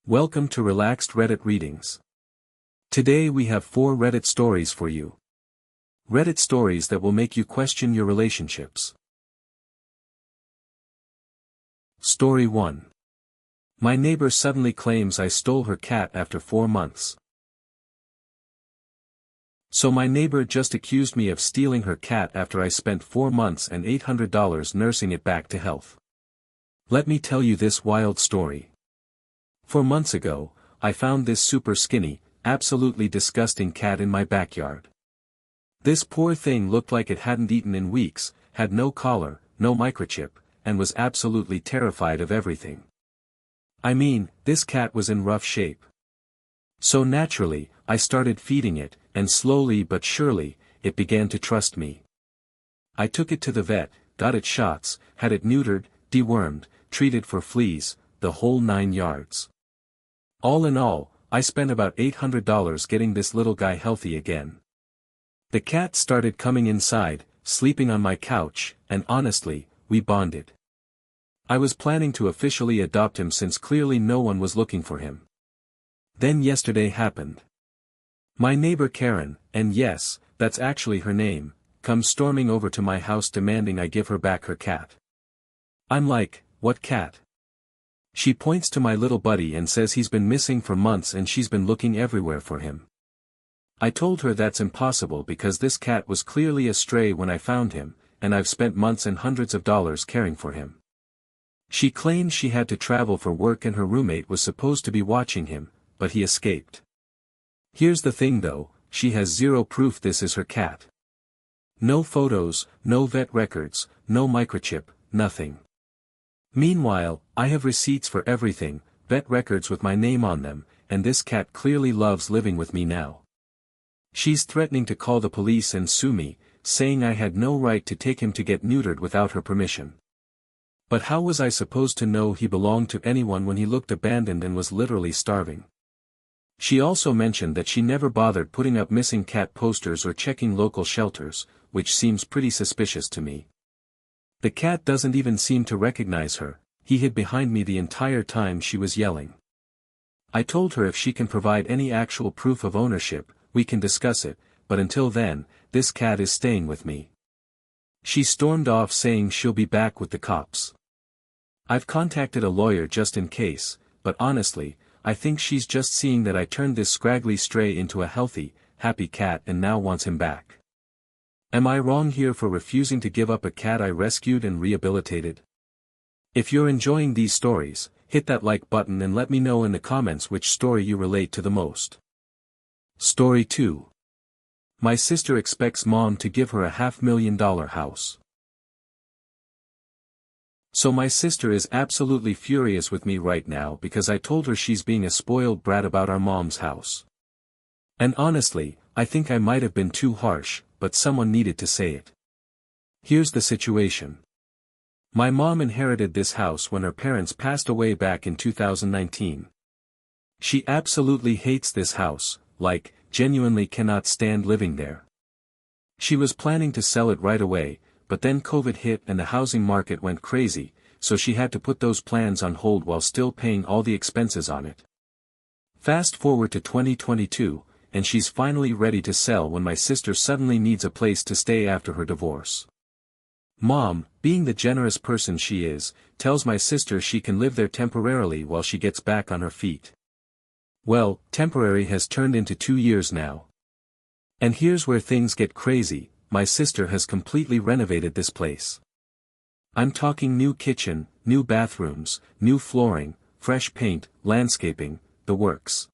Welcome to Relaxed Reddit Readings. Today we have 4 Reddit stories for you. Reddit stories that will make you question your relationships. Story 1. My neighbor suddenly claims I stole her cat after 4 months. So my neighbor just accused me of stealing her cat after I spent 4 months and $800 nursing it back to health. Let me tell you this wild story. 4 months ago, I found this super skinny, absolutely disgusting cat in my backyard. This poor thing looked like it hadn't eaten in weeks, had no collar, no microchip, and was absolutely terrified of everything. I mean, this cat was in rough shape. So naturally, I started feeding it, and slowly but surely, it began to trust me. I took it to the vet, got it shots, had it neutered, dewormed, treated for fleas, the whole 9 yards. All in all, I spent about $800 getting this little guy healthy again. The cat started coming inside, sleeping on my couch, and honestly, we bonded. I was planning to officially adopt him since clearly no one was looking for him. Then yesterday happened. My neighbor Karen, and yes, that's actually her name, comes storming over to my house demanding I give her back her cat. I'm like, what cat? She points to my little buddy and says he's been missing for months and she's been looking everywhere for him. I told her that's impossible because this cat was clearly a stray when I found him, and I've spent months and hundreds of dollars caring for him. She claims she had to travel for work and her roommate was supposed to be watching him, but he escaped. Here's the thing though, she has zero proof this is her cat. No photos, no vet records, no microchip, nothing. Meanwhile, I have receipts for everything, vet records with my name on them, and this cat clearly loves living with me now. She's threatening to call the police and sue me, saying I had no right to take him to get neutered without her permission. But how was I supposed to know he belonged to anyone when he looked abandoned and was literally starving? She also mentioned that she never bothered putting up missing cat posters or checking local shelters, which seems pretty suspicious to me. The cat doesn't even seem to recognize her, he hid behind me the entire time she was yelling. I told her if she can provide any actual proof of ownership, we can discuss it, but until then, this cat is staying with me. She stormed off saying she'll be back with the cops. I've contacted a lawyer just in case, but honestly, I think she's just seeing that I turned this scraggly stray into a healthy, happy cat and now wants him back. Am I wrong here for refusing to give up a cat I rescued and rehabilitated? If you're enjoying these stories, hit that like button and let me know in the comments which story you relate to the most. Story 2. My sister expects mom to give her a $500,000 house. So my sister is absolutely furious with me right now because I told her she's being a spoiled brat about our mom's house. And honestly, I think I might have been too harsh, but someone needed to say it. Here's the situation. My mom inherited this house when her parents passed away back in 2019. She absolutely hates this house, like, genuinely cannot stand living there. She was planning to sell it right away, but then COVID hit and the housing market went crazy, so she had to put those plans on hold while still paying all the expenses on it. Fast forward to 2022, and she's finally ready to sell when my sister suddenly needs a place to stay after her divorce. Mom, being the generous person she is, tells my sister she can live there temporarily while she gets back on her feet. Well, temporary has turned into 2 years now. And here's where things get crazy, my sister has completely renovated this place. I'm talking new kitchen, new bathrooms, new flooring, fresh paint, landscaping, the works.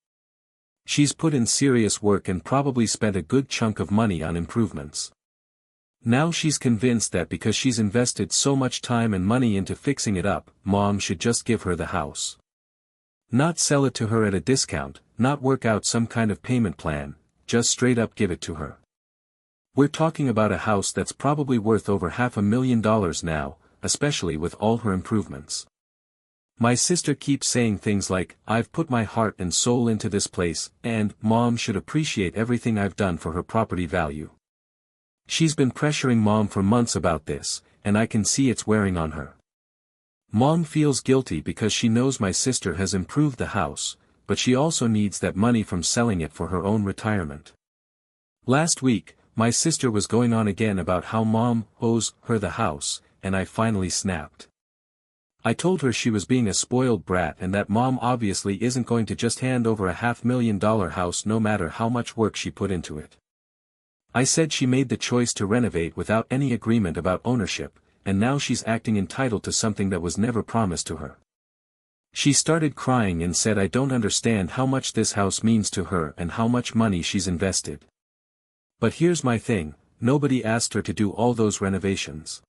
She's put in serious work and probably spent a good chunk of money on improvements. Now she's convinced that because she's invested so much time and money into fixing it up, mom should just give her the house. Not sell it to her at a discount, not work out some kind of payment plan, just straight up give it to her. We're talking about a house that's probably worth over $500,000 now, especially with all her improvements. My sister keeps saying things like, I've put my heart and soul into this place, and, mom should appreciate everything I've done for her property value. She's been pressuring mom for months about this, and I can see it's wearing on her. Mom feels guilty because she knows my sister has improved the house, but she also needs that money from selling it for her own retirement. Last week, my sister was going on again about how Mom owes her the house, and I finally snapped. I told her she was being a spoiled brat and that Mom obviously isn't going to just hand over a $500,000 house no matter how much work she put into it. I said she made the choice to renovate without any agreement about ownership, and now she's acting entitled to something that was never promised to her. She started crying and said I don't understand how much this house means to her and how much money she's invested. But here's my thing, nobody asked her to do all those renovations.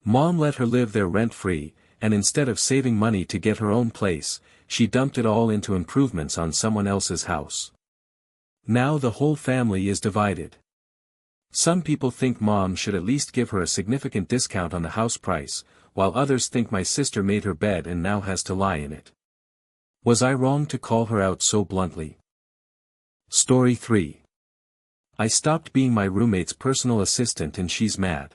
Mom let her live there rent-free, and instead of saving money to get her own place, she dumped it all into improvements on someone else's house. Now the whole family is divided. Some people think Mom should at least give her a significant discount on the house price, while others think my sister made her bed and now has to lie in it. Was I wrong to call her out so bluntly? Story 3. I stopped being my roommate's personal assistant and she's mad.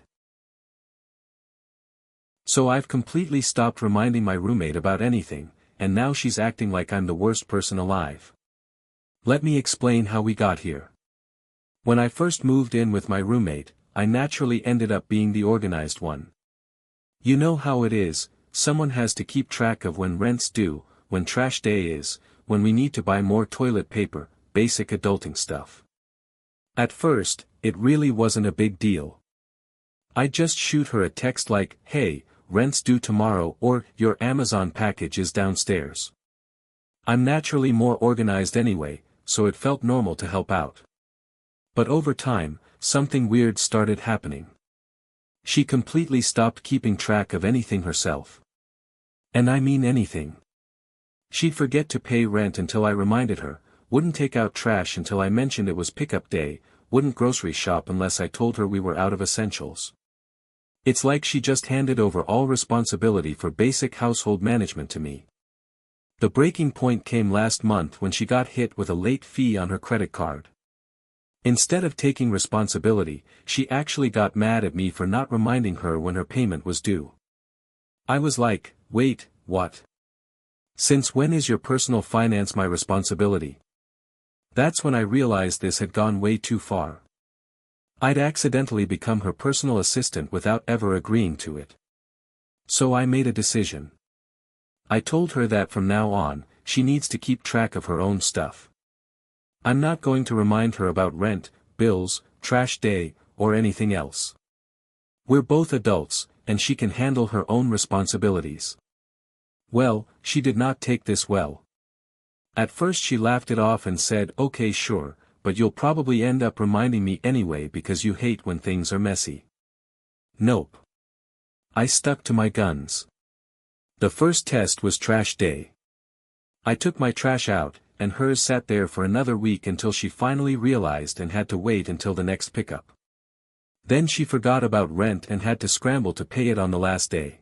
So I've completely stopped reminding my roommate about anything, and now she's acting like I'm the worst person alive. Let me explain how we got here. When I first moved in with my roommate, I naturally ended up being the organized one. You know how it is, someone has to keep track of when rent's due, when trash day is, when we need to buy more toilet paper, basic adulting stuff. At first, it really wasn't a big deal. I'd just shoot her a text like, hey, rent's due tomorrow, or your Amazon package is downstairs. I'm naturally more organized anyway, so it felt normal to help out. But over time, something weird started happening. She completely stopped keeping track of anything herself. And I mean anything. She'd forget to pay rent until I reminded her, wouldn't take out trash until I mentioned it was pickup day, wouldn't grocery shop unless I told her we were out of essentials. It's like she just handed over all responsibility for basic household management to me. The breaking point came last month when she got hit with a late fee on her credit card. Instead of taking responsibility, she actually got mad at me for not reminding her when her payment was due. I was like, wait, what? Since when is your personal finance my responsibility? That's when I realized this had gone way too far. I'd accidentally become her personal assistant without ever agreeing to it. So I made a decision. I told her that from now on, she needs to keep track of her own stuff. I'm not going to remind her about rent, bills, trash day, or anything else. We're both adults, and she can handle her own responsibilities. Well, she did not take this well. At first she laughed it off and said, okay sure, but you'll probably end up reminding me anyway because you hate when things are messy. Nope. I stuck to my guns. The first test was trash day. I took my trash out, and hers sat there for another week until she finally realized and had to wait until the next pickup. Then she forgot about rent and had to scramble to pay it on the last day.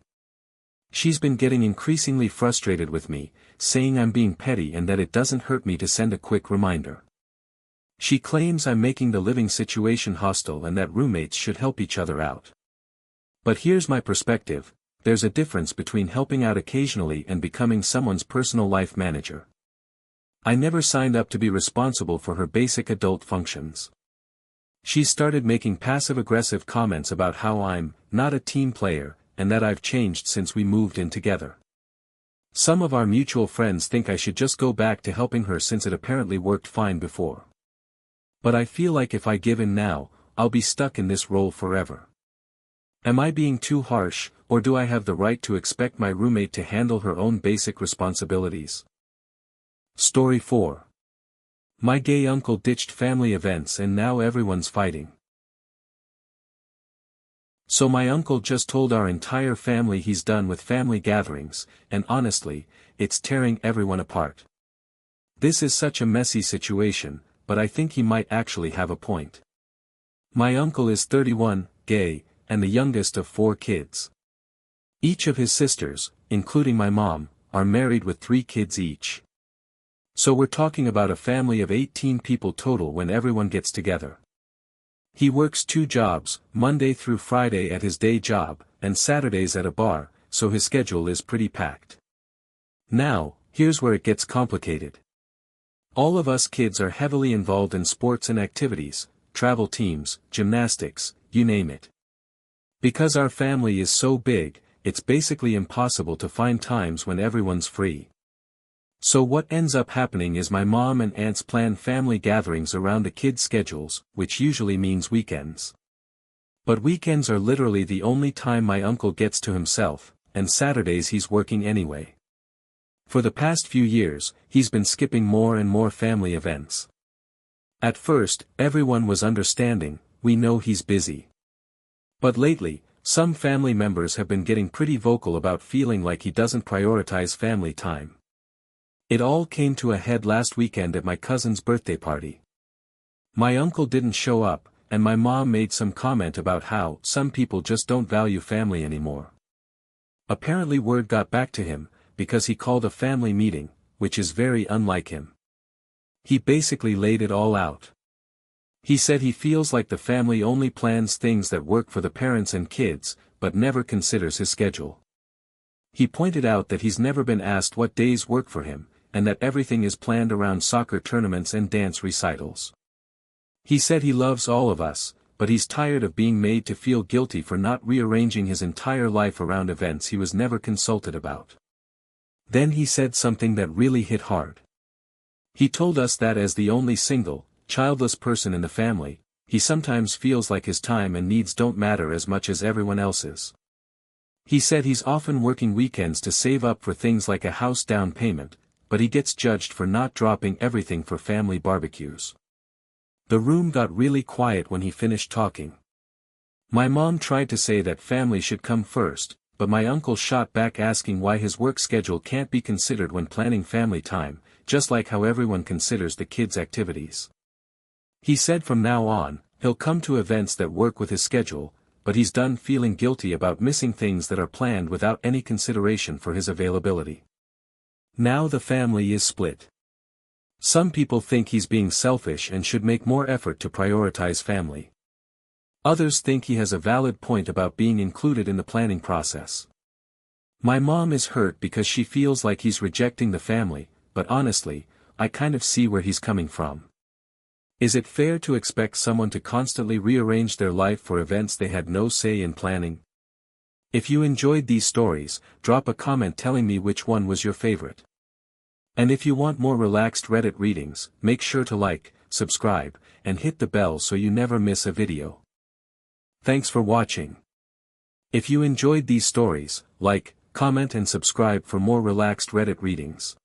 She's been getting increasingly frustrated with me, saying I'm being petty and that it doesn't hurt me to send a quick reminder. She claims I'm making the living situation hostile and that roommates should help each other out. But here's my perspective, there's a difference between helping out occasionally and becoming someone's personal life manager. I never signed up to be responsible for her basic adult functions. She started making passive-aggressive comments about how I'm not a team player, and that I've changed since we moved in together. Some of our mutual friends think I should just go back to helping her since it apparently worked fine before. But I feel like if I give in now, I'll be stuck in this role forever. Am I being too harsh, or do I have the right to expect my roommate to handle her own basic responsibilities? Story 4. My gay uncle ditched family events and now everyone's fighting. So my uncle just told our entire family he's done with family gatherings, and honestly, it's tearing everyone apart. This is such a messy situation, but I think he might actually have a point. My uncle is 31, gay, and the youngest of 4 kids. Each of his sisters, including my mom, are married with 3 kids each. So we're talking about a family of 18 people total when everyone gets together. He works 2 jobs, Monday through Friday at his day job, and Saturdays at a bar, so his schedule is pretty packed. Now, here's where it gets complicated. All of us kids are heavily involved in sports and activities, travel teams, gymnastics, you name it. Because our family is so big, it's basically impossible to find times when everyone's free. So what ends up happening is my mom and aunts plan family gatherings around the kids' schedules, which usually means weekends. But weekends are literally the only time my uncle gets to himself, and Saturdays he's working anyway. For the past few years, he's been skipping more and more family events. At first, everyone was understanding, we know he's busy. But lately, some family members have been getting pretty vocal about feeling like he doesn't prioritize family time. It all came to a head last weekend at my cousin's birthday party. My uncle didn't show up, and my mom made some comment about how some people just don't value family anymore. Apparently word got back to him, because he called a family meeting, which is very unlike him. He basically laid it all out. He said he feels like the family only plans things that work for the parents and kids, but never considers his schedule. He pointed out that he's never been asked what days work for him, and that everything is planned around soccer tournaments and dance recitals. He said he loves all of us, but he's tired of being made to feel guilty for not rearranging his entire life around events he was never consulted about. Then he said something that really hit hard. He told us that as the only single, childless person in the family, he sometimes feels like his time and needs don't matter as much as everyone else's. He said he's often working weekends to save up for things like a house down payment, but he gets judged for not dropping everything for family barbecues. The room got really quiet when he finished talking. My mom tried to say that family should come first, but my uncle shot back asking why his work schedule can't be considered when planning family time, just like how everyone considers the kids' activities. He said from now on, he'll come to events that work with his schedule, but he's done feeling guilty about missing things that are planned without any consideration for his availability. Now the family is split. Some people think he's being selfish and should make more effort to prioritize family. Others think he has a valid point about being included in the planning process. My mom is hurt because she feels like he's rejecting the family, but honestly, I kind of see where he's coming from. Is it fair to expect someone to constantly rearrange their life for events they had no say in planning? If you enjoyed these stories, drop a comment telling me which one was your favorite. And if you want more relaxed Reddit readings, make sure to like, subscribe, and hit the bell so you never miss a video. Thanks for watching. If you enjoyed these stories, like, comment and subscribe for more relaxed Reddit readings.